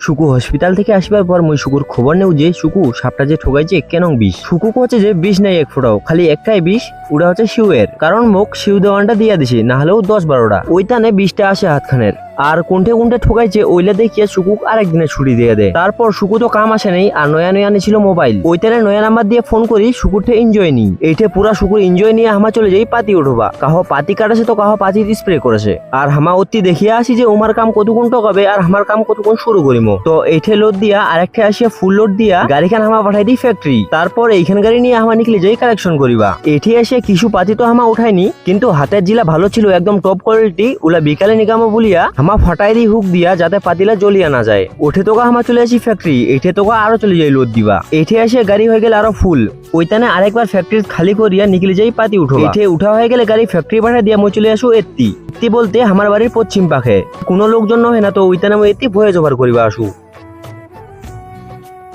Suku hospital থেকে আসবার পর মুই সুকুর খবর নেও যে সুকু সাপটা যে ঠকাইছে কেন বিষ। সুকু কচ্ছে যে বিষ নাই এক ফোটাও, খালি একটাই বিষ, ওটা হচ্ছে শিউয়ের। কারণ মোক শিউ দেওয়ানটা দিয়া দিছে, না হলেও 10-12টা। ওইটানে বিষটা আসে হাতখানের। আর কোনটে কোনটে ঠকাইছে ওইলা দেখিয়ে সুকুক আরেকদিনের ছুটি দিয়ে দেয়। তারপর সুকু তো কাম আসে নাই, আর নয়া নয়া আনেছিল মোবাইল। ওইটানে নয়া নাম্বার দিয়ে ফোন করি সুকুরটা এনজয় নি। এইটা পুরা সুকুর এনজয় নিয়ে হামা চলে যাই পাতি উঠবা। কাহ পাতি কাটাছে তো কাহ পাতি স্প্রে করেছে। আর হামা অতি দেখিয়ে আসি যে ওমার কাম কতক্ষণ টকাবে আর আমার কাম কতক্ষণ শুরু করিম। তো এইঠে লোড দিয়া আরেকটা আসিয়া ফুল লোড দিয়া গাড়িখান হামা পাঠাই দিই ফ্যাক্টরি। তারপর এইখান গাড়ি নিয়ে হামা নিকলে যাই কালেকশন করিবা। এঠে এসে কিছু পাতি তো হামা উঠাইনি, কিন্তু হাতের জিলা ভালো ছিল, একদম টপ কোয়ালিটি। ওলা বিকালে নিকামো বলিয়া হামা ফাটাই দিই হুক দিয়া, যাতে পাতিলা জ্বলিয়া না যায়। ওঠে তোকা হামা চলে আসি ফ্যাক্টরি। এঠে তোকা আরো চলে যাই লোড দিবা। এঠে এসে গাড়ি হয়ে গেলে আরো ফুল। ওইখানে আরেকবার ফ্যাক্টরি খালি করিয়া নিকলে যাই পাতি উঠো। এঠে উঠা হয়ে গেলে গাড়ি ফ্যাক্টরি পাঠাই দিয়া মই চলে আসো এত্তি বলতে আমার বাড়ির পশ্চিম পাখে। কোনো লোকজন নহে না, তো ওইখানে মই এত্তি ভয়ে জোগাড় করিবা আসু।